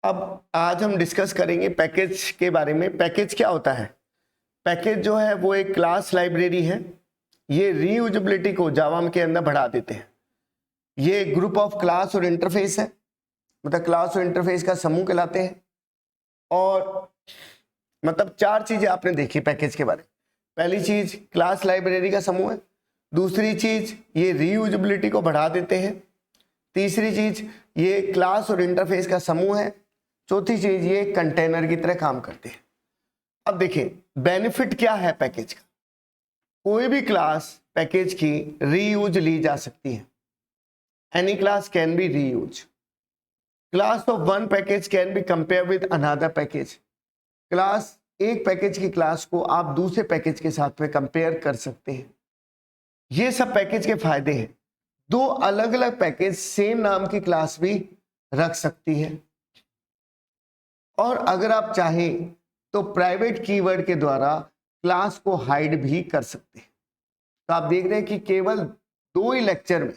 अब आज हम डिस्कस करेंगे पैकेज के बारे में। पैकेज क्या होता है? पैकेज जो है वो एक क्लास लाइब्रेरी है। ये रीयूजेबिलिटी को जावा के अंदर बढ़ा देते हैं। ये ग्रुप ऑफ क्लास और इंटरफेस है, मतलब क्लास और इंटरफेस का समूह कहलाते हैं। और मतलब चार चीजें आपने देखी पैकेज के बारे में। पहली चीज क्लास लाइब्रेरी का समूह है। दूसरी चीज ये रीयूजेबिलिटी को बढ़ा देते हैं। तीसरी चीज ये क्लास और इंटरफेस का समूह है। चौथी चीज ये कंटेनर की तरह काम करते हैं। अब देखिए बेनिफिट क्या है पैकेज का। कोई भी क्लास पैकेज की रीयूज ली जा सकती है। Any class can be reuse. Class of one package can be compare with another package. Class एक पैकेज की क्लास को आप दूसरे पैकेज के साथ में कंपेयर कर सकते हैं। ये सब पैकेज के फायदे हैं। दो अलग अलग पैकेज सेम नाम की क्लास भी रख सकती है। और अगर आप चाहें तो प्राइवेट कीवर्ड के द्वारा क्लास को हाइड भी कर सकते हैं। तो आप देख रहे हैं कि केवल 2 ही लेक्चर में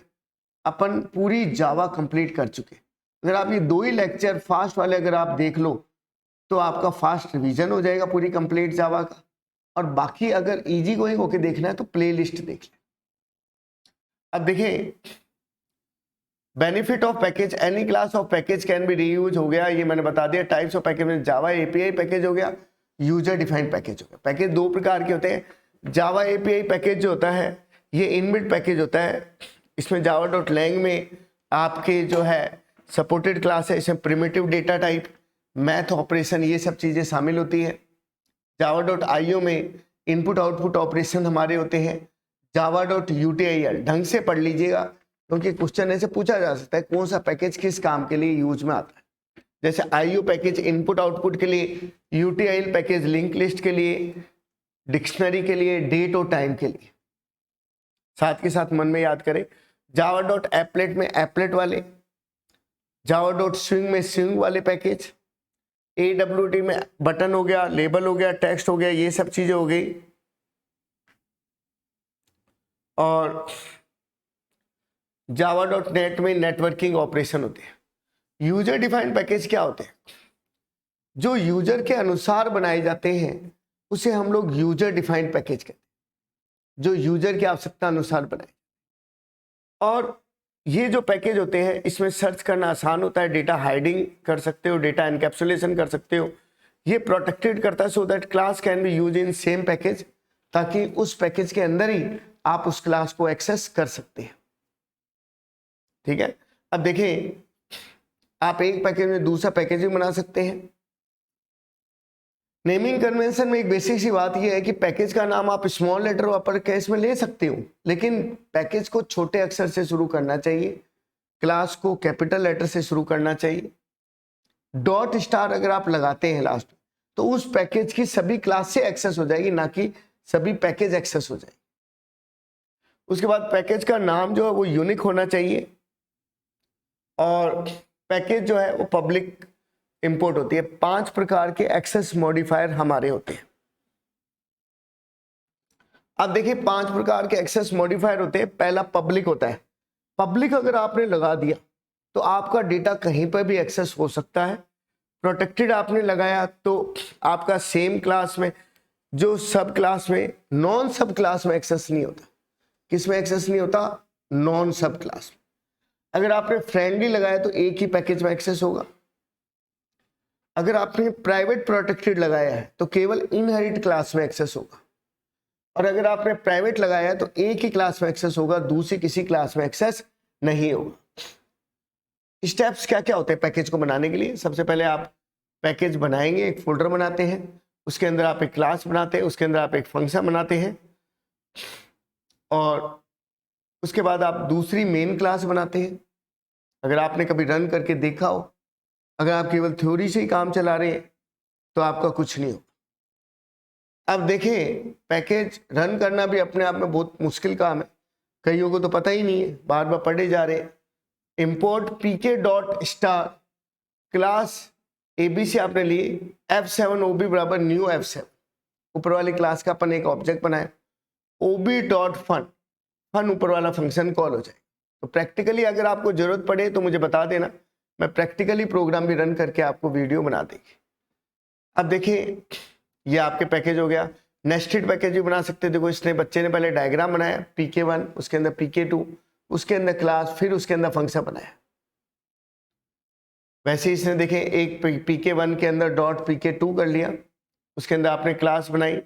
अपन पूरी जावा कंप्लीट कर चुके। अगर आप ये 2 ही लेक्चर फास्ट वाले अगर आप देख लो तो आपका फास्ट रिवीजन हो जाएगा पूरी कंप्लीट जावा का। और बाकी अगर इजी गोइंग होके देखना है तो प्लेलिस्ट देख लें। अब देखिए benefit of package, any class of package can be reuse हो गया, ये मैंने बता दिया। टाइप्स ऑफ पैकेज में जावा एपीआई पैकेज हो गया, यूजर डिफाइंड पैकेज हो गया। पैकेज 2 प्रकार के होते हैं। जावा एपीआई पैकेज जो होता है ये इनबिल्ट पैकेज होता है। इसमें java.lang में आपके जो है सपोर्टेड क्लास है। इसमें primitive data type, math operation, ये सब चीज़ें शामिल होती है। java.io में इनपुट आउटपुट ऑपरेशन हमारे होते हैं। java.util ढंग से पढ़ लीजिएगा क्योंकि क्वेश्चन ऐसे पूछा जा सकता है कौन सा पैकेज किस काम के लिए यूज में आता है। जैसे IO पैकेज इनपुट आउटपुट के लिए, UTIL पैकेज लिंक लिस्ट के लिए, डिक्शनरी के लिए, डेट और टाइम के लिए। साथ के साथ मन में याद करें java.applet में एपलेट वाले, java.swing में स्विंग वाले पैकेज, AWT में बटन हो गया, लेबल हो गया, टेक्स्ट हो गया, ये सब चीजें हो गई। और java.net में नेटवर्किंग ऑपरेशन होते हैं। यूजर डिफाइंड पैकेज क्या होते हैं? जो यूजर के अनुसार बनाए जाते हैं उसे हम लोग यूजर डिफाइंड पैकेज कहते हैं, जो यूजर की आवश्यकता अनुसार बनाए। और ये जो पैकेज होते हैं इसमें सर्च करना आसान होता है, डेटा हाइडिंग कर सकते हो, डेटा एनकैप्सुलेशन कर सकते हो। ये प्रोटेक्टेड करता है so that class can be use in same package, ताकि उस पैकेज के अंदर ही आप उस क्लास को एक्सेस कर सकते हैं। ठीक है। अब देखें आप एक पैकेज में दूसरा पैकेज भी बना सकते हैं। नेमिंग कन्वेंशन में एक बेसिक सी बात यह है कि पैकेज का नाम आप स्मॉल लेटर और अपर केस में ले सकते हो, लेकिन पैकेज को छोटे अक्षर से शुरू करना चाहिए, क्लास को कैपिटल लेटर से शुरू करना चाहिए। डॉट स्टार अगर आप लगाते हैं लास्ट तो उस पैकेज की सभी क्लास से एक्सेस हो जाएगी, ना कि सभी पैकेज एक्सेस हो जाएगी। उसके बाद पैकेज का नाम जो है वो यूनिक होना चाहिए। और पैकेज जो है वो पब्लिक इंपोर्ट होती है। 5 प्रकार के एक्सेस मॉडिफायर हमारे होते हैं। अब देखिए 5 प्रकार के एक्सेस मॉडिफायर होते हैं। पहला पब्लिक होता है। पब्लिक अगर आपने लगा दिया तो आपका डेटा कहीं पर भी एक्सेस हो सकता है। प्रोटेक्टेड आपने लगाया तो आपका सेम क्लास में जो सब क्लास में, नॉन सब क्लास में एक्सेस नहीं होता। किस में एक्सेस नहीं होता? नॉन सब क्लास में। अगर आपने फ्रेंडली लगाया तो एक ही पैकेज में एक्सेस होगा। अगर आपने प्राइवेट प्रोटेक्टेड लगाया है तो केवल इनहेरिट क्लास में एक्सेस होगा। और अगर आपने प्राइवेट लगाया है तो एक ही क्लास में एक्सेस होगा, दूसरी किसी क्लास में एक्सेस नहीं होगा। स्टेप्स क्या क्या होते हैं पैकेज को बनाने के लिए? सबसे पहले आप पैकेज बनाएंगे, एक फोल्डर बनाते हैं, उसके अंदर आप एक क्लास बनाते हैं, उसके अंदर आप एक फंक्शन बनाते हैं, और उसके बाद आप दूसरी मेन क्लास बनाते हैं। अगर आपने कभी रन करके देखा हो, अगर आप केवल थ्योरी से ही काम चला रहे हैं तो आपका कुछ नहीं हो। अब देखें पैकेज रन करना भी अपने आप में बहुत मुश्किल काम है। कईयों को तो पता ही नहीं है, बार बार पढ़े जा रहे हैं। Import pk dot star class ABC आपने लिए, F7 OB बराबर न्यू F7, ऊपर वाली क्लास का अपन एक ऑब्जेक्ट बनाए। OB डॉट फन, फन ऊपर वाला फंक्शन कॉल हो जाए। तो प्रैक्टिकली अगर आपको जरूरत पड़े तो मुझे बता देना, मैं प्रैक्टिकली प्रोग्राम भी रन करके आपको वीडियो बना देंगे। अब देखिए ये आपके पैकेज हो गया। नेस्टेड पैकेज भी बना सकते हैं। देखो इसने बच्चे ने पहले डायग्राम बनाया pk1, उसके अंदर pk2, उसके अंदर क्लास, फिर उसके अंदर फंक्शन बनाया। वैसे इसने देखें एक pk1 के अंदर डॉट pk2 कर लिया, उसके अंदर आपने क्लास बनाई,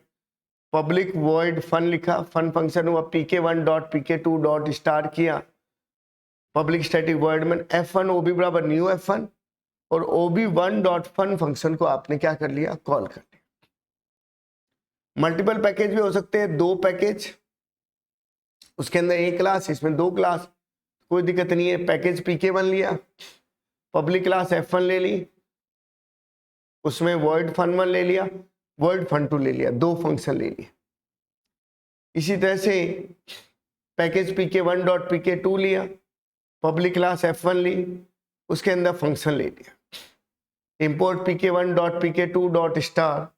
पब्लिक वॉइड फन लिखा, फन फंक्शन हुआ, pk1 dot pk2 dot star किया, पब्लिक स्टैटिक वॉइड में f1 ob बराबर न्यू f1 और ob1 डॉट फन फंक्शन को आपने क्या कर लिया, कॉल कर लिया। मल्टीपल पैकेज भी हो सकते हैं, 2 पैकेज, उसके अंदर एक क्लास, इसमें 2 क्लास, कोई दिक्कत नहीं है। पैकेज pk1 लिया, पब्लिक क्लास f1 ले ली, उसमें वॉइड fun1 ले लिया, वॉइड fun2 ले लिया, 2 फंक्शन ले लिए। इसी तरह से पैकेज pk1 डॉट pk2 लिया, पब्लिक क्लास f1 ली, उसके अंदर फंक्शन ले लिया, import pk1 dot pk2 dot star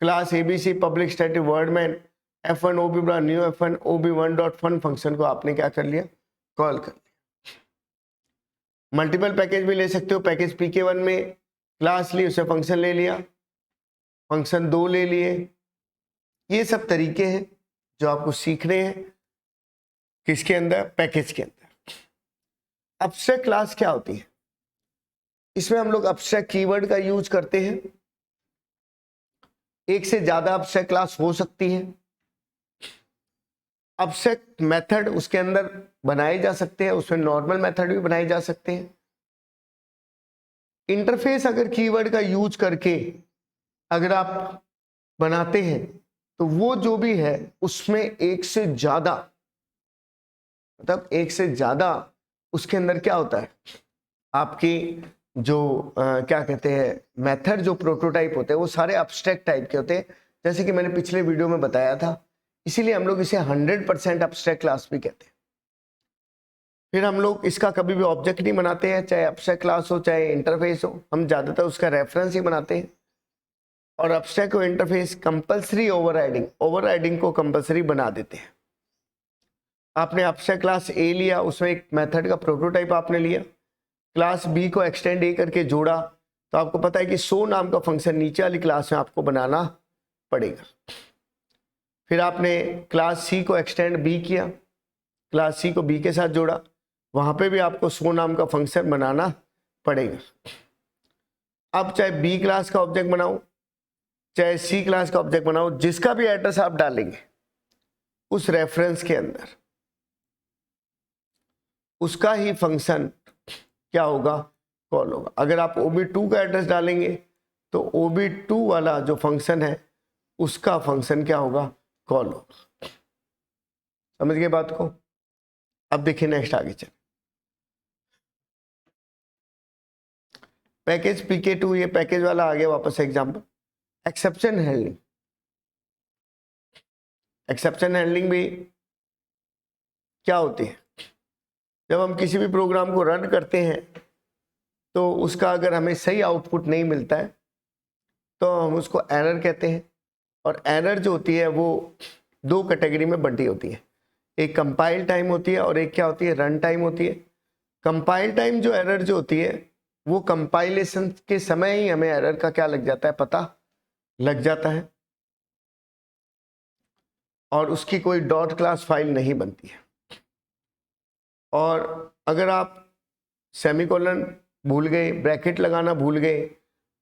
class abc public static void main f1 ob new f1 ob1 dot fun function को आपने क्या कर लिया, कॉल कर लिया। मल्टीपल पैकेज भी ले सकते हो। पैकेज pk1 में क्लास ली, उसे फंक्शन ले लिया, फंक्शन 2 ले लिए। ये सब तरीके हैं जो आपको सीखने हैं किसके अंदर, पैकेज के अंदर। एब्स्ट्रैक्ट क्लास क्या होती है, इसमें हम लोग एब्स्ट्रैक्ट कीवर्ड का यूज करते हैं। एक से ज्यादा एब्स्ट्रैक्ट क्लास हो सकती है। एब्स्ट्रैक्ट मेथड उसके अंदर बनाए जा सकते हैं, उसमें नॉर्मल मेथड भी बनाए जा सकते हैं। इंटरफेस अगर कीवर्ड का यूज करके अगर आप बनाते हैं तो वो जो भी है उसमें एक से ज्यादा, मतलब एक से ज्यादा उसके अंदर क्या होता है, आपकी जो क्या कहते हैं मेथड, जो प्रोटोटाइप होते हैं वो सारे एब्स्ट्रैक्ट टाइप के होते हैं, जैसे कि मैंने पिछले वीडियो में बताया था। इसीलिए हम लोग इसे 100% एब्स्ट्रैक्ट क्लास भी कहते हैं। फिर हम लोग इसका कभी भी ऑब्जेक्ट नहीं बनाते हैं, चाहे एब्स्ट्रैक्ट क्लास हो चाहे इंटरफेस हो, हम ज़्यादातर उसका रेफरेंस ही बनाते हैं। और एब्स्ट्रैक्ट और इंटरफेस कंपलसरी ओवरराइडिंग को कंपलसरी बना देते हैं। आपने एब्स्ट्रैक्ट क्लास ए लिया, उसमें एक मेथड का प्रोटोटाइप आपने लिया, क्लास बी को एक्सटेंड ए करके जोड़ा, तो आपको पता है कि शो नाम का फंक्शन नीचे वाली क्लास में आपको बनाना पड़ेगा। फिर आपने क्लास सी को एक्सटेंड बी किया, क्लास सी को बी के साथ जोड़ा, वहां पे भी आपको शो नाम का फंक्शन बनाना पड़ेगा। अब चाहे बी क्लास का ऑब्जेक्ट बनाओ चाहे सी क्लास का ऑब्जेक्ट बनाओ, जिसका भी एड्रेस आप डालेंगे उस रेफरेंस के अंदर उसका ही फंक्शन क्या होगा, कॉल होगा। अगर आप OB2 का एड्रेस डालेंगे तो OB2 वाला जो फंक्शन है उसका फंक्शन क्या होगा, कॉल होगा। समझ गए बात को। अब देखिए नेक्स्ट आगे चले, पैकेज pk2, ये पैकेज वाला आ गया वापस example. Exception handling, exception handling भी क्या होती है, जब हम किसी भी प्रोग्राम को रन करते हैं तो उसका अगर हमें सही आउटपुट नहीं मिलता है तो हम उसको एरर कहते हैं। और एरर जो होती है वो 2 कैटेगरी में बंटी होती है, एक कंपाइल टाइम होती है और एक क्या होती है, रन टाइम होती है। कंपाइल टाइम जो एरर जो होती है वो कंपाइलेशन के समय ही हमें एरर का क्या लग जाता है, पता लग जाता है, और उसकी कोई डॉट क्लास फाइल नहीं बनती है। और अगर आप सेमीकोलन भूल गए, ब्रैकेट लगाना भूल गए,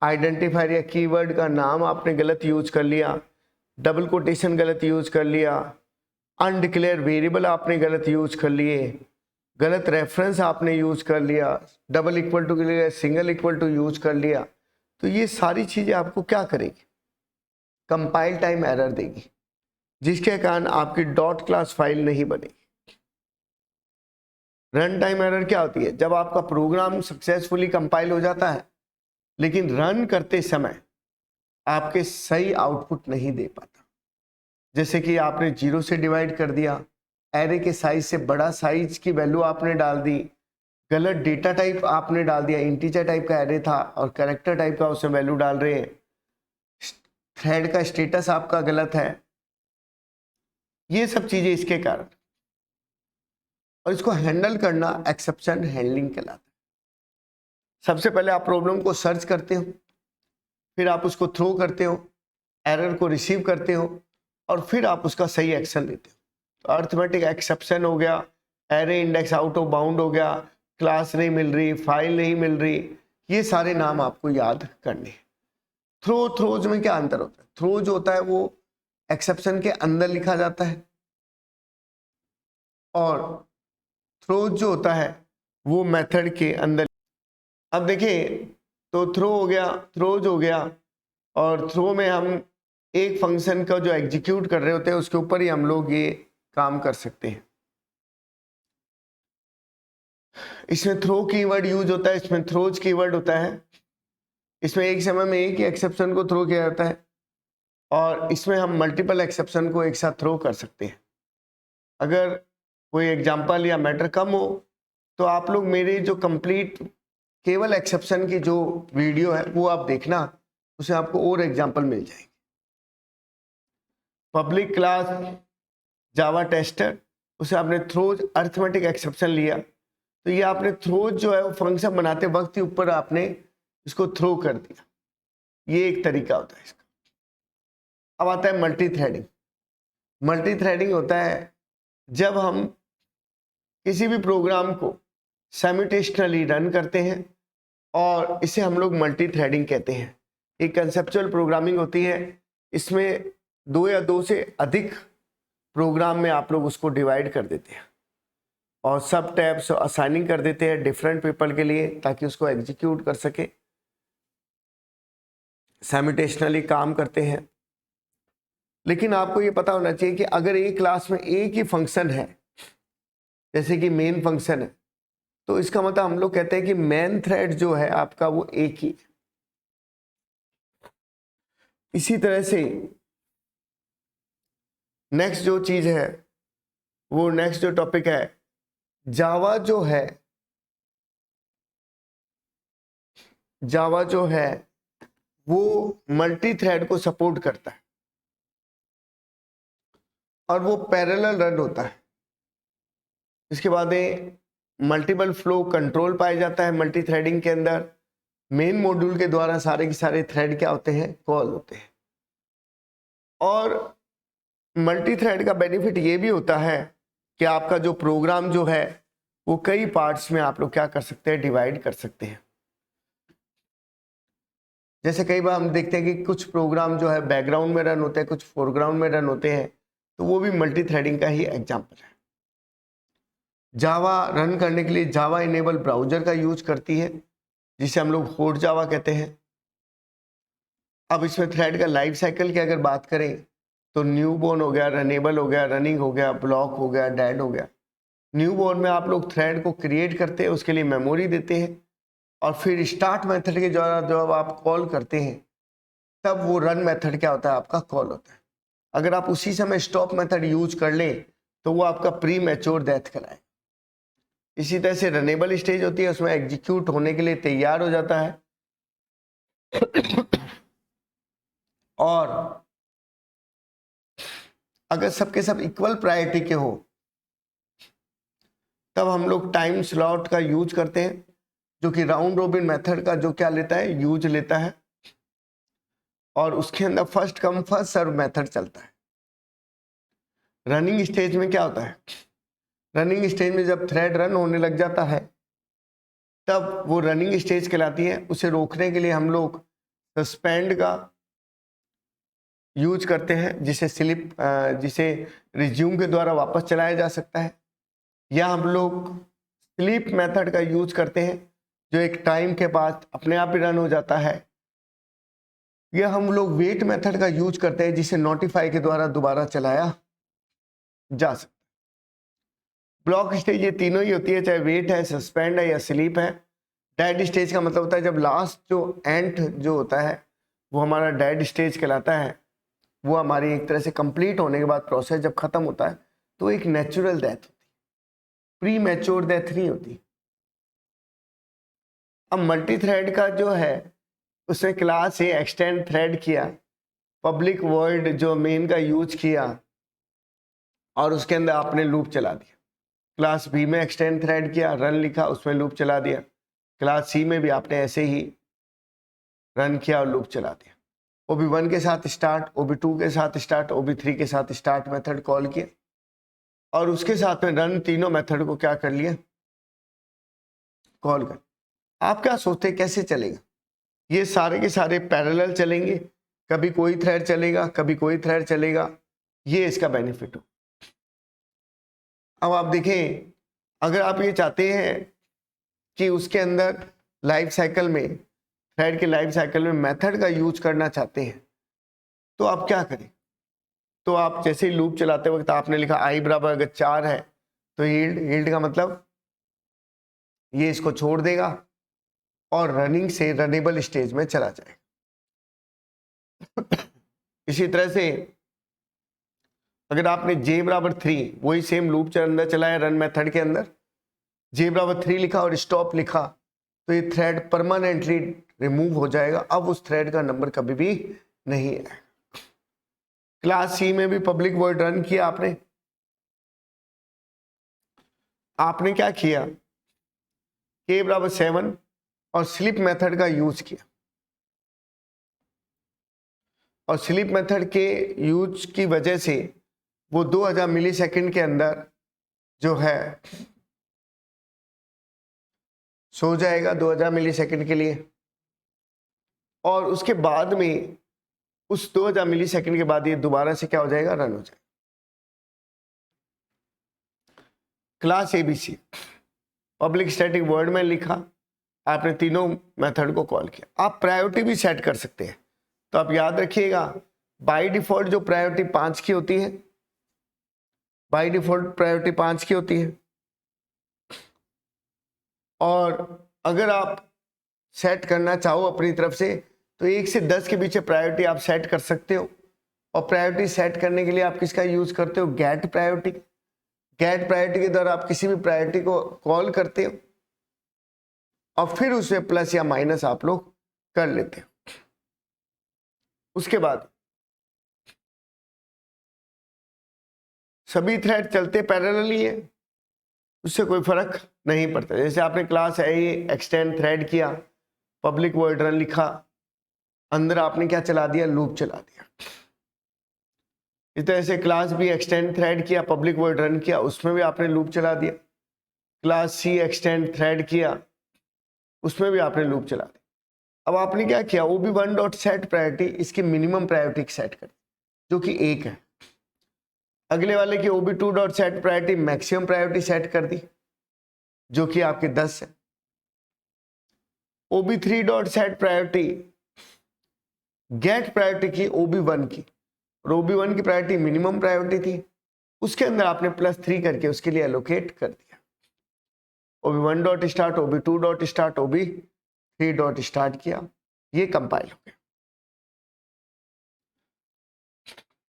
आइडेंटिफायर या कीवर्ड का नाम आपने गलत यूज कर लिया, डबल कोटेशन गलत यूज कर लिया, अनडिक्लेयर वेरिएबल आपने गलत यूज कर लिए, गलत रेफरेंस आपने यूज कर लिया, डबल इक्वल टू के लिए सिंगल इक्वल टू यूज कर लिया, तो ये सारी चीजें आपको क्या करेगी, कंपाइल टाइम एरर देगी, जिसके कारण आपकी डॉट क्लास फाइल नहीं बनेगी। रन टाइम एरर क्या होती है, जब आपका प्रोग्राम सक्सेसफुली कंपाइल हो जाता है लेकिन रन करते समय आपके सही आउटपुट नहीं दे पाता। जैसे कि आपने 0 से डिवाइड कर दिया, एरे के साइज से बड़ा साइज की वैल्यू आपने डाल दी, गलत डेटा टाइप आपने डाल दिया, इंटीजर टाइप का एरे था और कैरेक्टर टाइप का उसमें वैल्यू डाल रहे हैं, थ्रेड का स्टेटस आपका गलत है, ये सब चीजें इसके कारण। और इसको हैंडल करना एक्सेप्शन हैंडलिंग कहलाता है। सबसे पहले आप प्रॉब्लम को सर्च करते हो, फिर आप उसको थ्रो करते हो, एरर को रिसीव करते हो और फिर आप उसका सही एक्शन लेते हो। तो अर्थमेटिक एक्सेप्शन हो गया, array index out of bound हो गया, क्लास नहीं मिल रही, फाइल नहीं मिल रही, ये सारे नाम आपको याद करने हैं। थ्रोज में क्या अंतर होता है? थ्रो जो होता है वो एक्सेप्शन के अंदर लिखा जाता है और थ्रोज जो होता है वो मेथड के अंदर। अब देखिए, तो थ्रो हो गया, थ्रोज हो गया, और थ्रो में हम एक फंक्शन का जो एग्जीक्यूट कर रहे होते हैं उसके ऊपर ही हम लोग ये काम कर सकते हैं। इसमें थ्रो कीवर्ड यूज होता है, इसमें थ्रोज कीवर्ड होता है। इसमें एक समय में एक ही एक्सेप्शन को थ्रो किया जाता है और इसमें हम मल्टीपल एक्सेप्शन को एक साथ थ्रो कर सकते हैं। अगर कोई एग्जांपल या मैटर कम हो तो आप लोग मेरे जो कंप्लीट केवल एक्सेप्शन की जो वीडियो है वो आप देखना, उसमें आपको और एग्जांपल मिल जाएंगे। पब्लिक क्लास जावा टेस्टर, उसे आपने थ्रोज अर्थमेटिक एक्सेप्शन लिया, तो ये आपने थ्रोज जो है वो फंक्शन बनाते वक्त ही ऊपर आपने इसको थ्रो कर दिया। ये एक तरीका होता है इसका। अब आता है मल्टी थ्रेडिंग। मल्टी थ्रेडिंग होता है जब हम किसी भी प्रोग्राम को साइमल्टेनियसली रन करते हैं और इसे हम लोग मल्टी थ्रेडिंग कहते हैं। एक कंसेप्चुअल प्रोग्रामिंग होती है, इसमें दो या दो से अधिक प्रोग्राम में आप लोग उसको डिवाइड कर देते हैं और सब टैब्स असाइनिंग कर देते हैं डिफरेंट पीपल के लिए ताकि उसको एग्जीक्यूट कर सके, साइमल्टेनियसली काम करते हैं। लेकिन आपको ये पता होना चाहिए कि अगर एक क्लास में एक ही फंक्शन है, जैसे कि मेन फंक्शन है, तो इसका मतलब हम लोग कहते हैं कि मेन थ्रेड जो है आपका वो एक ही। इसी तरह से नेक्स्ट जो चीज है वो नेक्स्ट जो टॉपिक है, जावा जो है, जावा जो है वो मल्टी थ्रेड को सपोर्ट करता है और वो पैरेलल रन होता है। इसके बाद मल्टीपल फ्लो कंट्रोल पाया जाता है मल्टी थ्रेडिंग के अंदर। मेन मॉड्यूल के द्वारा सारे के सारे थ्रेड क्या होते हैं, कॉल होते हैं। और मल्टी थ्रेड का बेनिफिट ये भी होता है कि आपका जो प्रोग्राम जो है वो कई पार्ट्स में आप लोग क्या कर सकते हैं, डिवाइड कर सकते हैं। जैसे कई बार हम देखते हैं कि कुछ प्रोग्राम जो है बैकग्राउंड में रन होते हैं, कुछ फोरग्राउंड में रन होते हैं, तो वो भी मल्टी थ्रेडिंग का ही एग्जाम्पल है। जावा रन करने के लिए जावा इनेबल ब्राउजर का यूज करती है, जिसे हम लोग हॉट जावा कहते हैं। अब इसमें थ्रेड का लाइफ साइकिल की अगर बात करें तो न्यू बोर्न हो गया, रनेबल हो गया, रनिंग हो गया, ब्लॉक हो गया, डेड हो गया। न्यू बोर्न में आप लोग थ्रेड को क्रिएट करते हैं, उसके लिए मेमोरी देते हैं और फिर स्टार्ट मेथड के द्वारा जब आप कॉल करते हैं तब वो रन मेथड क्या होता है, आपका कॉल होता है। अगर आप उसी समय स्टॉप मेथड यूज कर लें तो वो आपका प्री मैच्योर डेथ कराए। इसी तरह से रनेबल स्टेज होती है, उसमें एग्जीक्यूट होने के लिए तैयार हो जाता है और अगर सबके सब इक्वल प्रायोरिटी के हो तब हम लोग टाइम स्लॉट का यूज करते हैं, जो कि राउंड रोबिन मेथड का जो क्या लेता है, यूज लेता है और उसके अंदर first come first serve method चलता है। रनिंग स्टेज में क्या होता है, रनिंग स्टेज में जब थ्रेड रन होने लग जाता है तब वो रनिंग स्टेज कहलाती है। उसे रोकने के लिए हम लोग सस्पेंड का यूज करते हैं, जिसे रिज्यूम के द्वारा वापस चलाया जा सकता है, या हम लोग स्लीप मेथड का यूज करते हैं जो एक टाइम के बाद अपने आप ही रन हो जाता है, या हम लोग वेट मेथड का यूज करते हैं जिसे नोटिफाई के द्वारा दोबारा चलाया जा सकता है। ब्लॉक स्टेज ये तीनों ही होती है, चाहे वेट है, सस्पेंड है या स्लीप है। डेड स्टेज का मतलब होता है जब लास्ट जो एंड जो होता है वो हमारा डेड स्टेज कहलाता है। वो हमारी एक तरह से कंप्लीट होने के बाद प्रोसेस जब खत्म होता है तो एक नेचुरल डेथ होती है, प्री मैच्योर डेथ नहीं होती। अब मल्टी थ्रेड का जो है उसने क्लास से एक्सटेंड थ्रेड किया, पब्लिक वर्ड जो मेन का यूज किया और उसके अंदर आपने लूप चला दिया। क्लास बी में एक्सटेंड थ्रेड किया, रन लिखा, उसमें लूप चला दिया। क्लास सी में भी आपने ऐसे ही रन किया और लूप चला दिया। OB1 के साथ स्टार्ट, OB2 के साथ स्टार्ट, OB3 के साथ स्टार्ट मेथड कॉल किया और उसके साथ में रन तीनों मेथड को क्या कर लिया, कॉल कर। आप क्या सोचते हैं कैसे चलेगा? ये सारे के सारे पैरेलल चलेंगे, कभी कोई थ्रेड चलेगा, कभी कोई थ्रेड चलेगा, ये इसका बेनिफिट हो। अब आप देखें, अगर आप ये चाहते हैं कि उसके अंदर लाइफ साइकिल में, थ्रेड के लाइफ साइकिल में मेथड का यूज करना चाहते हैं, तो आप क्या करें? तो आप जैसे ही लूप चलाते वक्त आपने लिखा i बराबर अगर 4 है तो यील्ड का मतलब ये इसको छोड़ देगा और रनिंग से रनेबल स्टेज में चला जाएगा। इसी तरह से अगर आपने j बराबर 3, वही सेम लूप अंदर चलाया रन मेथड के अंदर, j बराबर 3 लिखा और स्टॉप लिखा, तो ये थ्रेड परमानेंटली रिमूव हो जाएगा। अब उस थ्रेड का नंबर कभी भी नहीं आएगा। क्लास सी में भी पब्लिक वॉइड रन किया आपने क्या किया, k बराबर 7 और स्लिप मेथड का यूज किया, और स्लिप मेथड के यूज की वजह से वो 2000 मिली सेकेंड के अंदर जो है सो जाएगा 2000 मिली सेकेंड के लिए, और उसके बाद में उस 2000 मिली सेकेंड के बाद ये दोबारा से क्या हो जाएगा, रन हो जाएगा। Class ABC public static word में लिखा, आपने तीनों मेथड को कॉल किया। आप प्रायोरिटी भी सेट कर सकते हैं, तो आप याद रखिएगा बाय डिफॉल्ट जो प्रायोरिटी 5 की होती है, बाय डिफॉल्ट प्रायोरिटी 5 की होती है, और अगर आप सेट करना चाहो अपनी तरफ से तो 1 से 10 के बीच प्रायोरिटी आप सेट कर सकते हो। और प्रायोरिटी सेट करने के लिए आप किसका यूज करते हो, गेट प्रायोरिटी। गेट प्रायोरिटी के द्वारा आप किसी भी प्रायोरिटी को कॉल करते हो और फिर उसमें प्लस या माइनस आप लोग कर लेते हो। उसके बाद सभी थ्रेड चलते पैरेलली है, उससे कोई फर्क नहीं पड़ता। जैसे आपने क्लास है ये एक्सटेंड थ्रेड किया, पब्लिक वॉइड रन लिखा, अंदर आपने क्या चला दिया, लूप चला दिया। इस तरह से क्लास बी एक्सटेंड थ्रेड किया, पब्लिक वॉइड रन किया, उसमें भी आपने लूप चला दिया। क्लास सी एक्सटेंड थ्रेड किया, उसमें भी आपने लूप चला दिया। अब आपने क्या किया, OB1 डॉट सेट प्रायोरिटी, इसकी मिनिमम प्रायोरिटी सेट कर जो कि 1 है। अगले वाले की OB2 dot set priority maximum priority set कर दी जो कि आपके 10 है। OB3 dot set priority get priority की OB1 की, और OB1 की प्रायोरिटी मिनिमम प्रायोरिटी थी, उसके अंदर आपने +3 करके उसके लिए एलोकेट कर दिया। OB1 dot start, OB2 dot start, OB3 dot start किया, ये कंपाइल हो गया।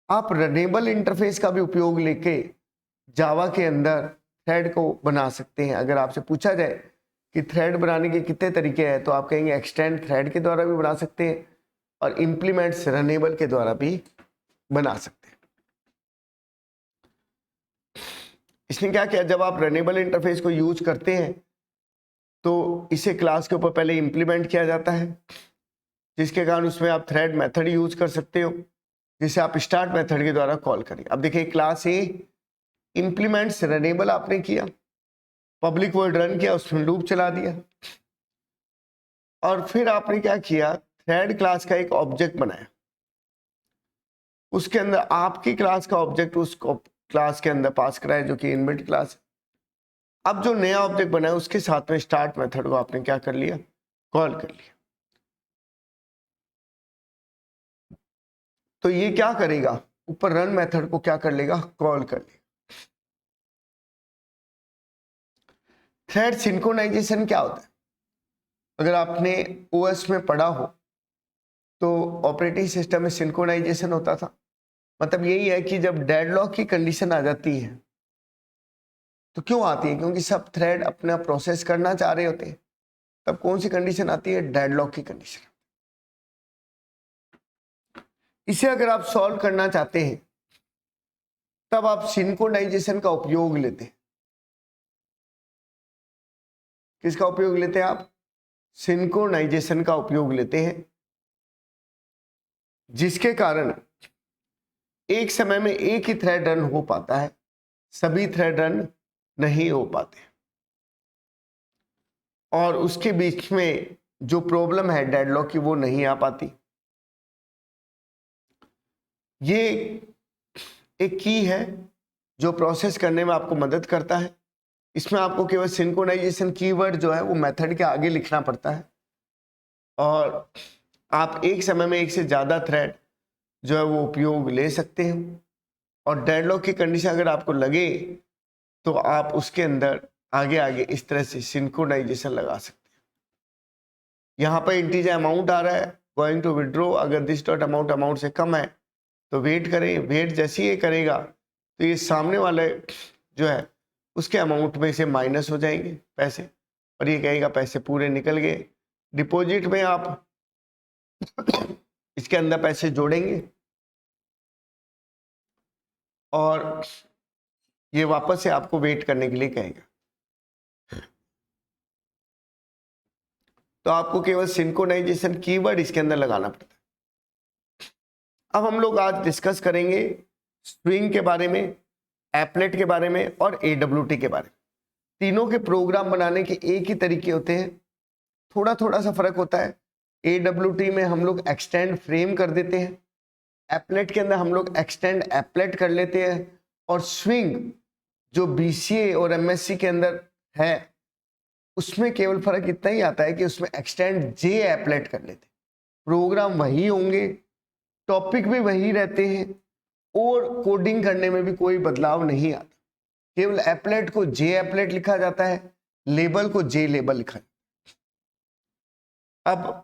आप रनेबल इंटरफेस का भी उपयोग लेके जावा के अंदर थ्रेड को बना सकते हैं। अगर आपसे पूछा जाए कि थ्रेड बनाने के कितने तरीके हैं, तो आप कहेंगे एक्सटेंड थ्रेड के द्वारा भी बना सकते हैं और इंप्लीमेंट्स रनेबल के द्वारा भी बना सकते हैं। इसने क्या किया, जब आप रनेबल इंटरफेस को यूज करते हैं तो इसे क्लास के ऊपर पहले इंप्लीमेंट किया जाता है, जिसके कारण उसमें आप थ्रेड मेथड यूज कर सकते हो, जिसे आप स्टार्ट मेथड के द्वारा कॉल करें। अब देखिए क्लास ए इंप्लीमेंट्स रनेबल आपने किया, पब्लिक वर्ड रन किया, उसमें लूप चला दिया, और फिर आपने क्या किया, थ्रेड क्लास का एक ऑब्जेक्ट बनाया, उसके अंदर आपकी क्लास का ऑब्जेक्ट उस क्लास के अंदर पास कराया जो कि इनबिल्ट क्लास है। अब जो नया ऑब्जेक्ट बना है उसके साथ में स्टार्ट मेथड को आपने क्या कर लिया, कॉल कर लिया। तो ये क्या करेगा, ऊपर रन मेथड को क्या कर लेगा, कॉल कर लेगा। थ्रेड सिंक्रोनाइजेशन क्या होता है, अगर आपने ओएस में पढ़ा हो तो ऑपरेटिंग सिस्टम में सिंक्रोनाइजेशन होता था। मतलब यही है कि जब डेडलॉक की कंडीशन आ जाती है, तो क्यों आती है, क्योंकि सब थ्रेड अपना प्रोसेस करना चाह रहे होते हैं, तब कौन सी कंडीशन आती है, डेडलॉक की कंडीशन। इसे अगर आप सॉल्व करना चाहते हैं तब आप सिंक्रोनाइजेशन का उपयोग लेते हैं। किसका उपयोग लेते हैं आप, सिंक्रोनाइजेशन का उपयोग लेते हैं, जिसके कारण एक समय में एक ही थ्रेड रन हो पाता है, सभी थ्रेड रन नहीं हो पाते, और उसके बीच में जो प्रॉब्लम है डेडलॉक की वो नहीं आ पाती। ये एक की है जो प्रोसेस करने में आपको मदद करता है। इसमें आपको केवल सिंक्रोनाइजेशन कीवर्ड जो है वो मेथड के आगे लिखना पड़ता है, और आप एक समय में एक से ज़्यादा थ्रेड जो है वो उपयोग ले सकते हैं, और डेडलॉक की कंडीशन अगर आपको लगे तो आप उसके अंदर आगे आगे इस तरह से सिंक्रोनाइजेशन लगा सकते हैं। यहाँ पर इंटीजर अमाउंट आ रहा है, गोइंग टू विड्रॉ, अगर दिस डॉट अमाउंट से कम है तो वेट करें। वेट जैसे ही ये करेगा तो ये सामने वाले जो है उसके अमाउंट में से माइनस हो जाएंगे पैसे, और ये कहेगा पैसे पूरे निकल गए। डिपॉजिट में आप इसके अंदर पैसे जोड़ेंगे और ये वापस से आपको वेट करने के लिए कहेगा। तो आपको केवल सिंक्रोनाइजेशन कीवर्ड इसके अंदर लगाना पड़ता है। अब हम लोग आज डिस्कस करेंगे स्विंग के बारे में, एप्लेट के बारे में और AWT के बारे में। तीनों के प्रोग्राम बनाने के एक ही तरीके होते हैं, थोड़ा थोड़ा सा फर्क होता है। AWT में हम लोग एक्सटेंड फ्रेम कर देते हैं, एप्लेट के अंदर हम लोग एक्सटेंड एप्लेट कर लेते हैं, और स्विंग जो BCA और MSc के अंदर है उसमें केवल फर्क इतना ही आता है कि उसमें एक्सटेंड जे एप्लेट कर लेते हैं। प्रोग्राम वही होंगे, टॉपिक भी वही रहते हैं, और कोडिंग करने में भी कोई बदलाव नहीं आता। केवल एप्लेट को जे एप्लेट लिखा जाता है, लेबल को जे लेबल लिखा जाता है।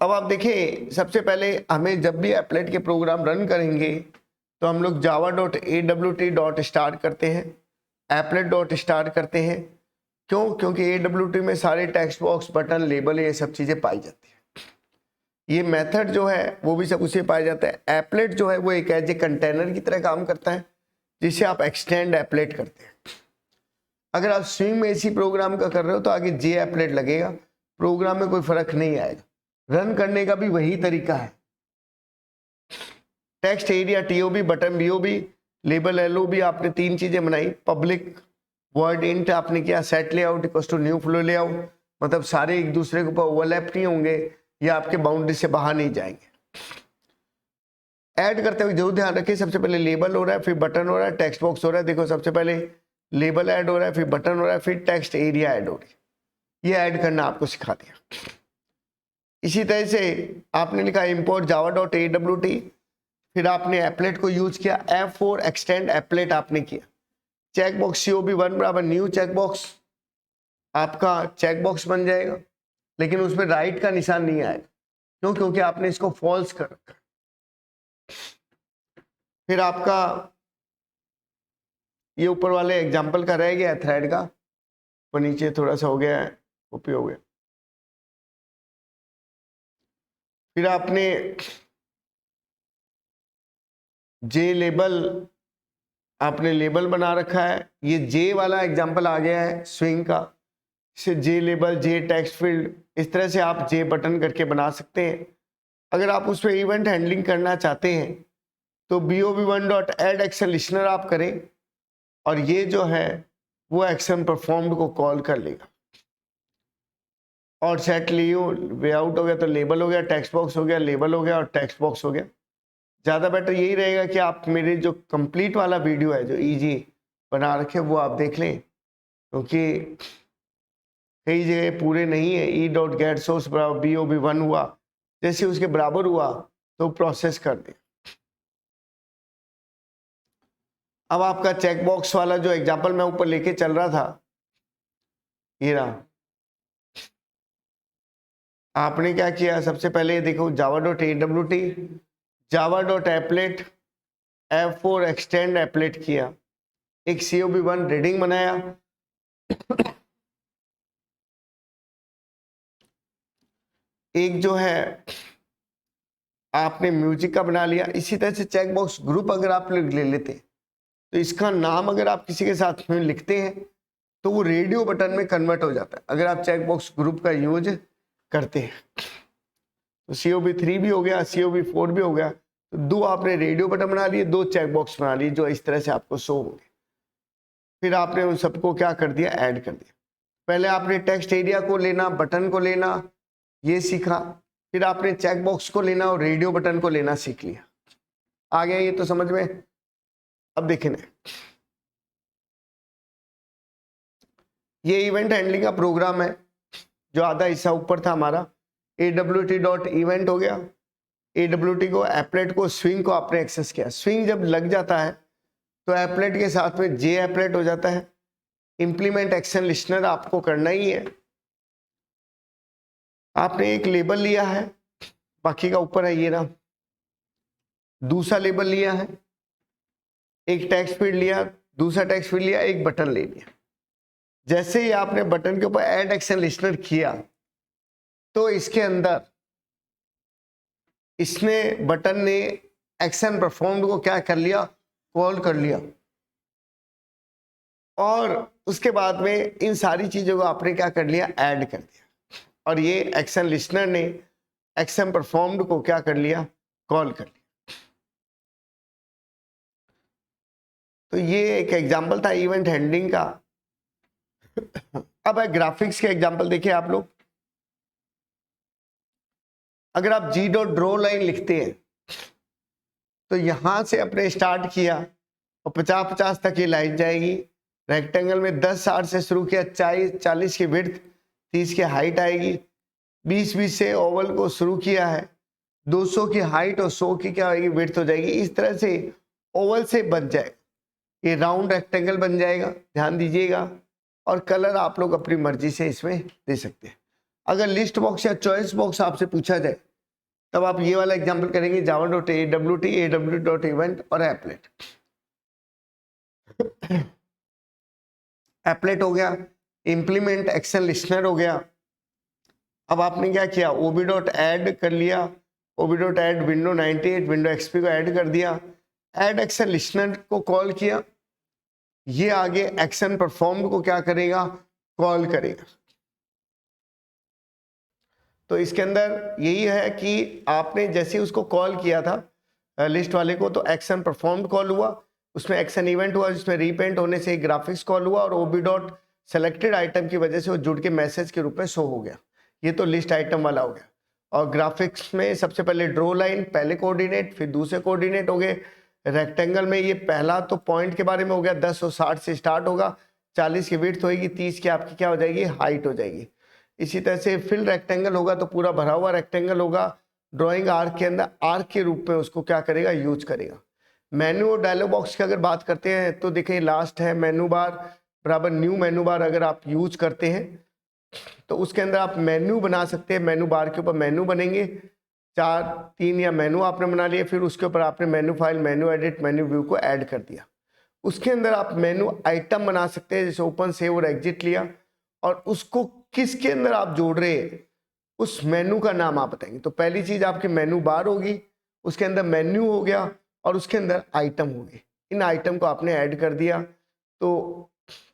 अब आप देखिए, सबसे पहले हमें जब भी एप्लेट के प्रोग्राम रन करेंगे तो हम लोग java.awt.start करते हैं, applet.start करते हैं। क्यों? क्योंकि AWT में सारे टेक्स्ट बॉक्स, बटन, लेबल, ये सब चीज़ें पाई जाती हैं। ये मेथड जो है वो भी सब उसे पाया जाता है। एप्लेट जो है वो एक एज ए कंटेनर की तरह काम करता है, जिसे आप एक्सटेंड एप्लेट करते हैं। अगर आप स्विंग में इसी प्रोग्राम का कर रहे हो तो आगे जे एप्लेट लगेगा, प्रोग्राम में कोई फर्क नहीं आएगा। रन करने का भी वही तरीका है। Text area TOB, button BOB, label LOB, आपने तीन चीजें बनाई। पब्लिक वर्ड इंट आपने किया, set layout equals to new flow layout, मतलब सारे एक दूसरे के ऊपर ओवरलैप नहीं होंगे, या आपके बाउंड्री से बाहर नहीं जाएंगे। ऐड करते हुए जरूर ध्यान रखिए, सबसे पहले लेबल हो रहा है, फिर बटन हो रहा है, टेक्स्ट बॉक्स हो रहा है। देखो, सबसे पहले लेबल ऐड हो रहा है, फिर बटन हो रहा है, फिर टेक्स्ट एरिया ऐड हो रही है। ये ऐड करना आपको सिखा दिया। इसी तरह से आपने लिखा import java.awt, फिर आपने एप्लेट को यूज किया, F4 एक्सटेंड एप्लेट आपने किया। चेकबॉक्स COB1 बराबर न्यू चेकबॉक्स, आपका चेकबॉक्स बन जाएगा, लेकिन उसमें राइट का निशान नहीं आएगा। क्यों? क्योंकि आपने इसको फॉल्स कर रखा। फिर आपका ये ऊपर वाले एग्जाम्पल का रह गया थ्रेड का, और नीचे थोड़ा सा हो गया है, कॉपी हो गया। फिर आपने जे लेबल, आपने लेबल बना रखा है। ये जे वाला एग्जाम्पल आ गया है स्विंग का, से जे लेबल, जे टेक्स्ट फील्ड, इस तरह से आप जे बटन करके बना सकते हैं। अगर आप उस पर इवेंट हैंडलिंग करना चाहते हैं तो bob1.add एक्शन लिस्टनर आप करें, और ये जो है वो एक्शन परफॉर्म्ड को कॉल कर लेगा। और सेट लियो वे आउट हो गया तो लेबल हो गया, टेक्स्ट बॉक्स हो गया, लेबल हो गया और टेक्स्ट बॉक्स हो गया। ज़्यादा बेटर यही रहेगा कि आप मेरे जो कंप्लीट वाला वीडियो है, जो ईजी बना रखे, वो आप देख लें, क्योंकि कई जगह पूरे नहीं है। e.getSource बराबर bob1 हुआ, जैसे उसके बराबर हुआ तो प्रोसेस कर दे। अब आपका चेकबॉक्स वाला जो एग्जांपल मैं ऊपर लेके चल रहा था, ये रहा। आपने क्या किया? सबसे पहले देखो java.awt, java.applet, F4 extend applet किया, एक COB1 रीडिंग बनाया, एक जो है आपने म्यूजिक का बना लिया। इसी तरह से चेकबॉक्स ग्रुप अगर आप ले लेते तो इसका नाम अगर आप किसी के साथ में लिखते हैं तो वो रेडियो बटन में कन्वर्ट हो जाता है। अगर आप चेकबॉक्स ग्रुप का यूज करते हैं। तो COB3 भी हो गया, COB4 भी हो गया। तो 2 आपने रेडियो बटन बना लिए, 2 चेक बॉक्स बना लिए जो इस तरह से आपको शो होंगे। फिर आपने उन सबको क्या कर दिया, ऐड कर दिया। पहले आपने टेक्स्ट एरिया को लेना, बटन को लेना, ये सीखा। फिर आपने चेक बॉक्स को लेना और रेडियो बटन को लेना सीख लिया। आ गया ये तो समझ में। अब देखें, ये इवेंट हैंडलिंग का प्रोग्राम है। जो आधा हिस्सा ऊपर था हमारा awt.event हो गया। AWT को, एपलेट को, स्विंग को आपने एक्सेस किया। स्विंग जब लग जाता है तो एपलेट के साथ में जे एपलेट हो जाता है। इंप्लीमेंट एक्शन लिस्टनर आपको करना ही है। आपने एक लेबल लिया है, बाकी का ऊपर है ये ना। दूसरा लेबल लिया है, एक टेक्स्ट फील्ड लिया, दूसरा टेक्स्ट फील्ड लिया, एक बटन ले लिया। जैसे ही आपने बटन के ऊपर ऐड एक्शन लिस्टनर किया तो इसके अंदर इसने, बटन ने एक्शन परफॉर्म्ड को क्या कर लिया, कॉल कर लिया। और उसके बाद में इन सारी चीजों को आपने क्या कर लिया, ऐड कर दिया। और ये एक्शन लिस्टनर ने एक्शन परफॉर्म्ड को क्या कर लिया, कॉल कर लिया। तो ये एक एग्जांपल था इवेंट हैंडलिंग का। अब ग्राफिक्स के एग्जांपल देखिए आप लोग। अगर आप g.draw लाइन लिखते हैं तो यहां से अपने स्टार्ट किया और 50-50 तक ये लाइन जाएगी। रेक्टेंगल में 10-60 से शुरू किया, 40 की विड्थ, 30 की हाइट आएगी। 20-20 से ओवल को शुरू किया है, 200 की हाइट और 100 की क्या आएगी, विड्थ हो जाएगी। इस तरह से ओवल से बन जाएगा, ये राउंड रेक्टेंगल बन जाएगा। ध्यान दीजिएगा। और कलर आप लोग अपनी मर्जी से इसमें दे सकते हैं। अगर लिस्ट बॉक्स या चॉइस बॉक्स आपसे पूछा जाए तब आप ये वाला एग्जांपल करेंगे, java.awt, awt.event और एपलेट। एपलेट हो गया, इंप्लीमेंट एक्शन लिस्टनर हो गया। अब आपने क्या किया, ob.add कर लिया, ob.add विंडो 98 विंडो XP को ऐड कर दिया। ऐड एक्शन लिस्टनर को कॉल किया, ये आगे एक्शन परफॉर्म्ड को क्या करेगा, कॉल करेगा। तो इसके अंदर यही है कि आपने जैसे उसको कॉल किया था लिस्ट वाले को, तो एक्शन परफॉर्म्ड कॉल हुआ, उसमें एक्शन इवेंट हुआ जिसमें रीपेंट होने से ग्राफिक्स कॉल हुआ और ob.selected आइटम की वजह से वो जुड़ के मैसेज के रूप में शो हो गया। ये तो लिस्ट आइटम वाला हो गया। और ग्राफिक्स में सबसे पहले ड्रॉ लाइन, पहले कोऑर्डिनेट, फिर दूसरे कोऑर्डिनेट हो गए। रेक्टेंगल में ये पहला तो पॉइंट के बारे में हो गया, 10 और 60 से स्टार्ट होगा, 40 की विड्थ होगी, 30 की आपकी क्या हो जाएगी, हाइट हो जाएगी। इसी तरह से फिल रेक्टेंगल होगा तो पूरा भरा हुआ रेक्टेंगल होगा। ड्राइंग आर्क के अंदर आर्क के रूप में उसको क्या करेगा, यूज करेगा। मेन्यू और डायलॉग बॉक्स की अगर बात करते हैं तो देखिए लास्ट है मेन्यू बार बराबर न्यू मेन्यू बार। अगर आप यूज करते हैं तो उसके अंदर आप मेन्यू बना सकते हैं। मेन्यू बार के ऊपर मेन्यू बनेंगे, 3 या मेन्यू आपने बना लिए, फिर उसके ऊपर आपने menu file, menu edit, menu view को ऐड कर दिया। उसके अंदर आप मेन्यू आइटम बना सकते हैं, जैसे ओपन, सेव और एग्जिट लिया, और उसको किसके अंदर आप जोड़ रहे हैं उस मेन्यू का नाम आप बताएंगे। तो पहली चीज आपकी मेन्यू बार होगी, उसके अंदर मेन्यू हो गया और उसके अंदर आइटम होंगे। इन आइटम को आपने ऐड कर दिया। तो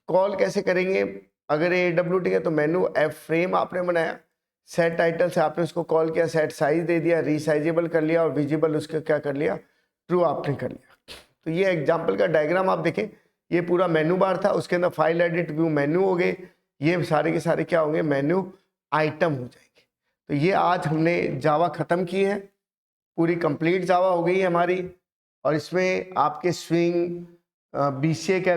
कॉल कैसे करेंगे, अगर AWT है तो मेन्यू एफ फ्रेम आपने बनाया, सेट टाइटल से आपने उसको कॉल किया, सेट साइज दे दिया, रीसाइजेबल कर लिया और विजिबल उसका क्या कर लिया, ट्रू आपने कर लिया। तो ये एग्जाम्पल का डायग्राम आप देखें, ये पूरा मेन्यू बार था, उसके अंदर फाइल एडिट व्यू मेन्यू हो गए, ये सारे के सारे क्या होंगे, मेन्यू आइटम हो जाएंगे। तो ये आज हमने जावा खत्म की है, पूरी कंप्लीट जावा हो गई है हमारी। और इसमें आपके स्विंग, BCA का